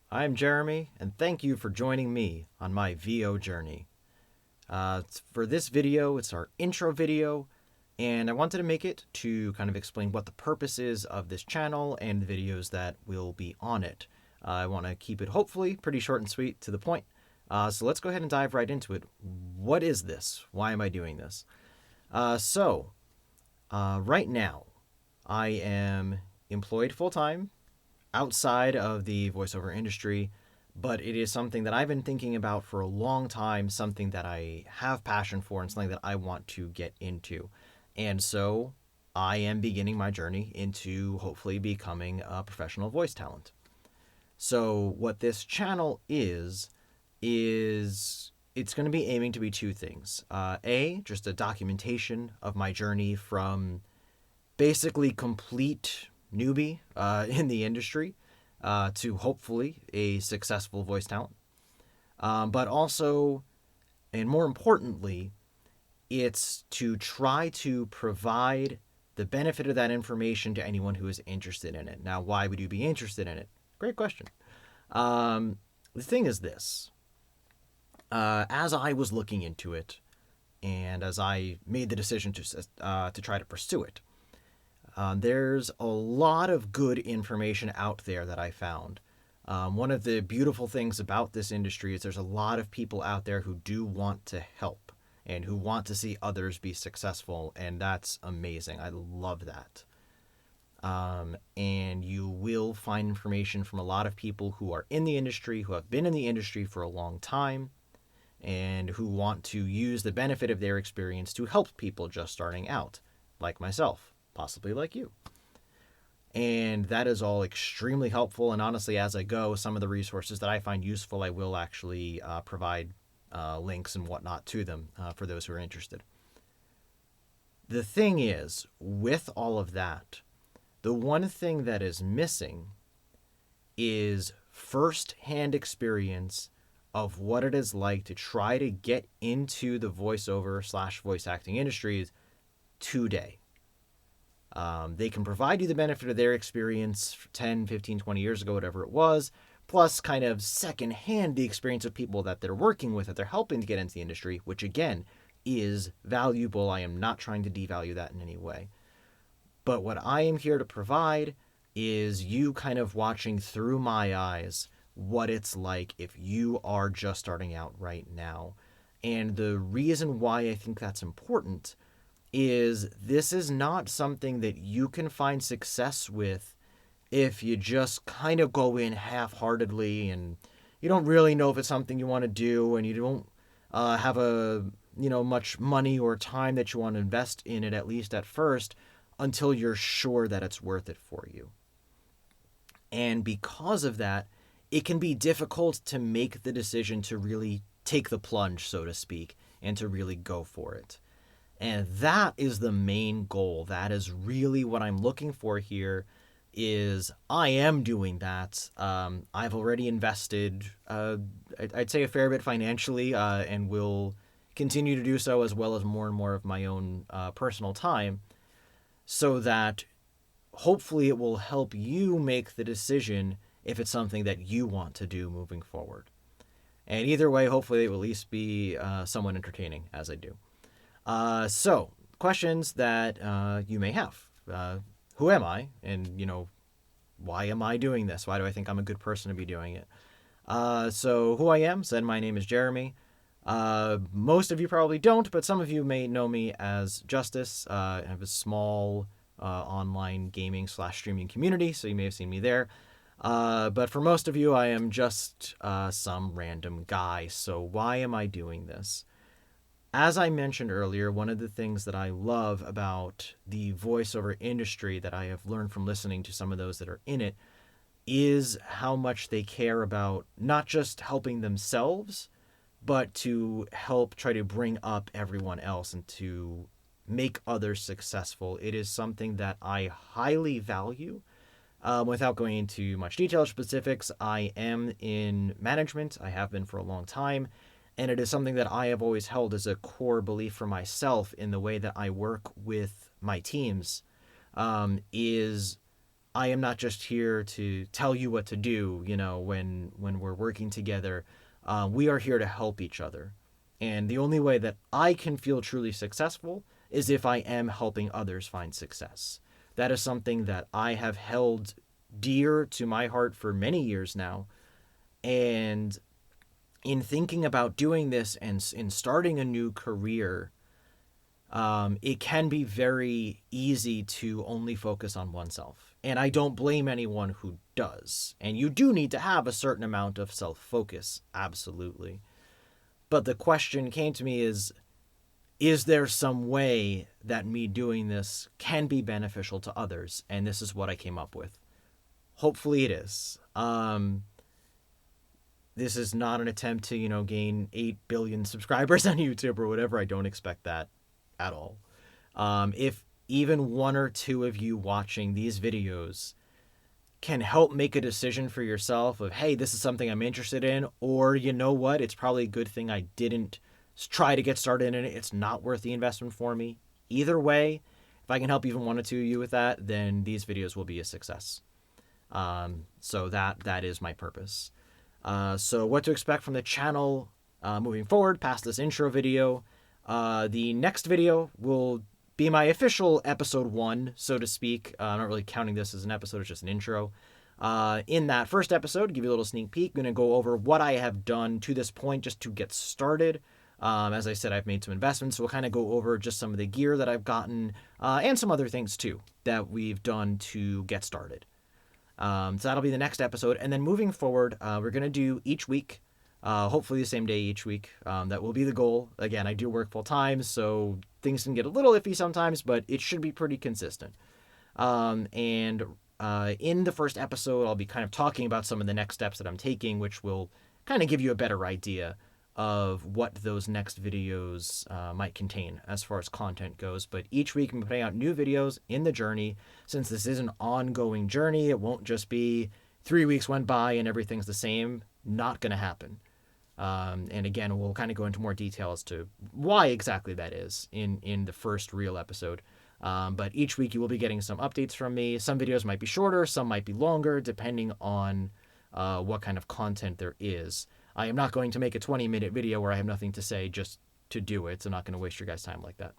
I'm Jeremy, and thank you for joining me on my VO journey. For this video, it's our intro video, and I wanted to make it to kind of explain what the purpose is of this channel and the videos that will be on it. I want to keep it hopefully pretty short and sweet to the point. So let's go ahead and dive right into it. What is this? Why am I doing this? Right now, I am employed full time outside of the voiceover industry, but it is something that I've been thinking about for a long time, something that I have passion for, and something that I want to get into. And so I am beginning my journey into hopefully becoming a professional voice talent. So, what this channel is it's going to be aiming to be two things. Just a documentation of my journey from basically complete newbie in the industry to hopefully a successful voice talent. But also, and more importantly, it's to try to provide the benefit of that information to anyone who is interested in it. Now, why would you be interested in it? Great question. The thing is this. As I was looking into it, and as I made the decision to try to pursue it, there's a lot of good information out there that I found. One of the beautiful things about this industry is there's a lot of people out there who do want to help and who want to see others be successful, and that's amazing. I love that. And you will find information from a lot of people who are in the industry, who have been in the industry for a long time, and who want to use the benefit of their experience to help people just starting out, like myself, possibly like you. And that is all extremely helpful. And honestly, as I go, some of the resources that I find useful, I will actually provide links and whatnot to them for those who are interested. The thing is, with all of that, the one thing that is missing is first-hand experience of what it is like to try to get into the voiceover / voice acting industries today. They can provide you the benefit of their experience 10, 15, 20 years ago, whatever it was, plus kind of secondhand the experience of people that they're working with, that they're helping to get into the industry, which again is valuable. I am not trying to devalue that in any way. But what I am here to provide is you kind of watching through my eyes what it's like if you are just starting out right now. And the reason why I think that's important is this is not something that you can find success with if you just kind of go in half-heartedly and you don't really know if it's something you want to do, and you don't have much money or time that you want to invest in it, at least at first, until you're sure that it's worth it for you. And because of that, it can be difficult to make the decision to really take the plunge, so to speak, and to really go for it. And that is the main goal. That is really what I'm looking for here. Is I am doing that. I've already invested, I'd say, a fair bit financially, and will continue to do so, as well as more and more of my own personal time, so that hopefully it will help you make the decision if it's something that you want to do moving forward. And either way, hopefully it will at least be somewhat entertaining as I do. So, questions that you may have. Who am I? And, why am I doing this? Why do I think I'm a good person to be doing it? So, who I am, said my name is Jeremy. Most of you probably don't, but some of you may know me as Justice. I have a small online gaming / streaming community, so you may have seen me there. But for most of you, I am just some random guy. So why am I doing this? As I mentioned earlier, one of the things that I love about the voiceover industry that I have learned from listening to some of those that are in it is how much they care about not just helping themselves, but to help try to bring up everyone else and to make others successful. It is something that I highly value. Without going into much detail or specifics, I am in management. I have been for a long time. And it is something that I have always held as a core belief for myself in the way that I work with my teams, is I am not just here to tell you what to do, when we're working together. We are here to help each other. And the only way that I can feel truly successful is if I am helping others find success. That is something that I have held dear to my heart for many years now. And in thinking about doing this and in starting a new career, it can be very easy to only focus on oneself. And I don't blame anyone who does. And you do need to have a certain amount of self-focus, absolutely. But the question came to me is there some way that me doing this can be beneficial to others? And this is what I came up with. Hopefully it is. This is not an attempt to, gain 8 billion subscribers on YouTube or whatever. I don't expect that at all. If even one or two of you watching these videos can help make a decision for yourself of, hey, this is something I'm interested in, or you know what, it's probably a good thing I didn't try to get started in it. It's not worth the investment for me. Either way, if I can help even one or two of you with that, then these videos will be a success. So that is my purpose. So what to expect from the channel moving forward past this intro video. The next video will be my official episode 1, so to speak. I'm not really counting this as an episode, it's just an intro. In that first episode, give you a little sneak peek, I'm going to go over what I have done to this point just to get started. As I said, I've made some investments, so we'll kind of go over just some of the gear that I've gotten, and some other things too that we've done to get started. So that'll be the next episode, and then moving forward, we're going to do each week, hopefully the same day each week. That will be the goal. Again, I do work full time, so things can get a little iffy sometimes, but it should be pretty consistent. And in the first episode, I'll be kind of talking about some of the next steps that I'm taking, which will kind of give you a better idea of what those next videos might contain as far as content goes. But each week I'm putting out new videos in the journey. Since this is an ongoing journey, it won't just be 3 weeks went by and everything's the same. Not going to happen. And again, we'll kind of go into more detail as to why exactly that is in the first real episode. But each week you will be getting some updates from me. Some videos might be shorter, some might be longer, depending on what kind of content there is. I am not going to make a 20-minute video where I have nothing to say just to do it. So I'm not going to waste your guys' time like that.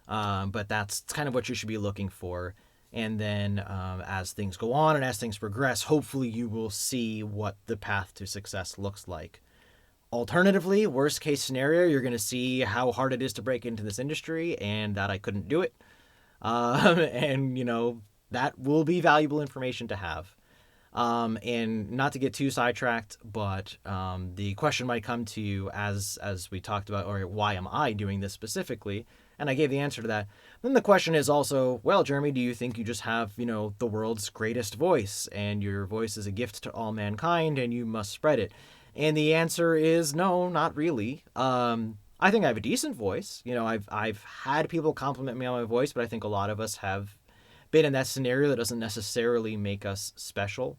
But that's kind of what you should be looking for. And then as things go on and as things progress, hopefully you will see what the path to success looks like. Alternatively, worst case scenario, you're going to see how hard it is to break into this industry and that I couldn't do it. And, that will be valuable information to have. And not to get too sidetracked, but the question might come to you as we talked about, or why am I doing this specifically? And I gave the answer to that. Then the question is also, well, Jeremy, do you think you just have, the world's greatest voice and your voice is a gift to all mankind and you must spread it? And the answer is no, not really. I think I have a decent voice. I've had people compliment me on my voice, but I think a lot of us have been in that scenario that doesn't necessarily make us special.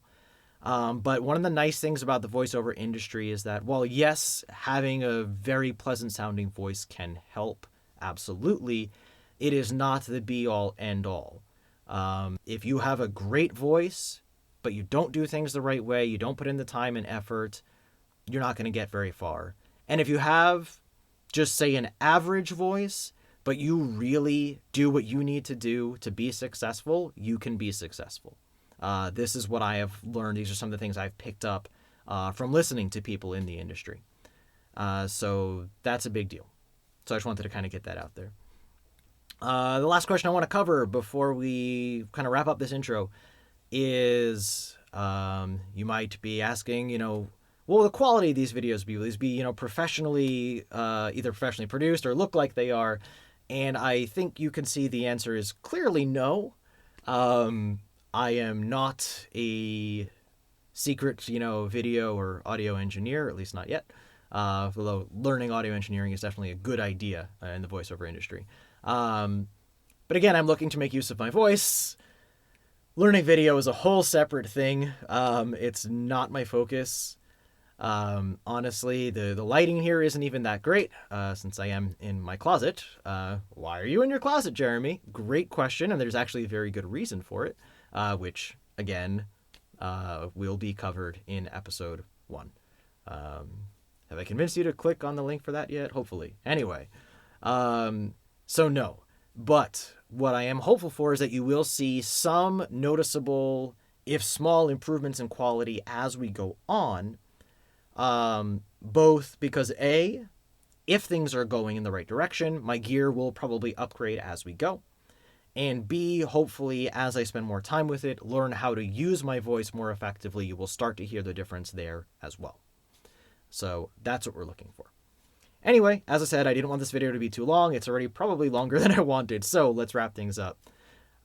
But one of the nice things about the voiceover industry is that, while yes, having a very pleasant sounding voice can help, absolutely, it is not the be-all, end-all. If you have a great voice, but you don't do things the right way, you don't put in the time and effort, you're not going to get very far. And if you have, just say, an average voice, but you really do what you need to do to be successful, you can be successful. This is what I have learned. These are some of the things I've picked up from listening to people in the industry. So that's a big deal. So I just wanted to kind of get that out there. The last question I want to cover before we kind of wrap up this intro is, you might be asking, what will the quality of these videos be? Will these be, professionally, either professionally produced or look like they are? And I think you can see the answer is clearly no. I am not a secret, video or audio engineer, at least not yet. Although learning audio engineering is definitely a good idea in the voiceover industry. But again, I'm looking to make use of my voice. Learning video is a whole separate thing. It's not my focus. Honestly, the lighting here isn't even that great, since I am in my closet. Why are you in your closet, Jeremy? Great question, and there's actually a very good reason for it. which, again, will be covered in episode 1. Have I convinced you to click on the link for that yet? Hopefully. Anyway, so no. But what I am hopeful for is that you will see some noticeable, if small, improvements in quality as we go on. Both because A, if things are going in the right direction, my gear will probably upgrade as we go. And B, hopefully, as I spend more time with it, learn how to use my voice more effectively, you will start to hear the difference there as well. So that's what we're looking for. Anyway, as I said, I didn't want this video to be too long. It's already probably longer than I wanted, so let's wrap things up.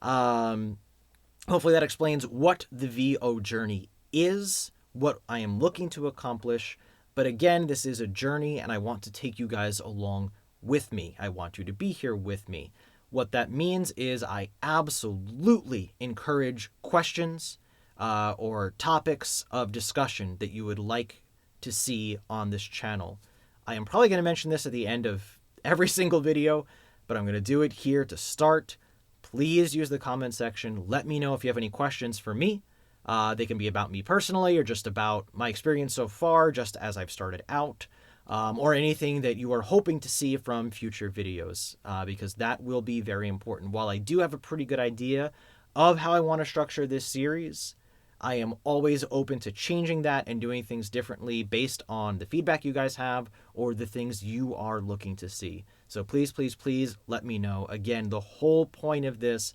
Hopefully that explains what the VO journey is, what I am looking to accomplish. But again, this is a journey, and I want to take you guys along with me. I want you to be here with me. What that means is I absolutely encourage questions or topics of discussion that you would like to see on this channel. I am probably going to mention this at the end of every single video, but I'm going to do it here to start. Please use the comment section. Let me know if you have any questions for me. They can be about me personally or just about my experience so far, just as I've started out. Or anything that you are hoping to see from future videos, because that will be very important. While I do have a pretty good idea of how I want to structure this series, I am always open to changing that and doing things differently based on the feedback you guys have or the things you are looking to see. So please, please, please let me know. Again, the whole point of this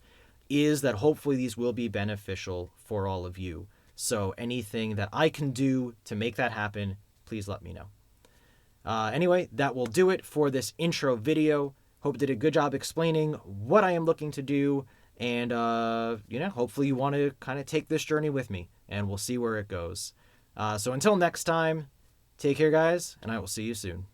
is that hopefully these will be beneficial for all of you. So anything that I can do to make that happen, please let me know. Anyway, that will do it for this intro video. Hope I did a good job explaining what I am looking to do. And, hopefully you want to kind of take this journey with me. And we'll see where it goes. So until next time, take care, guys. And I will see you soon.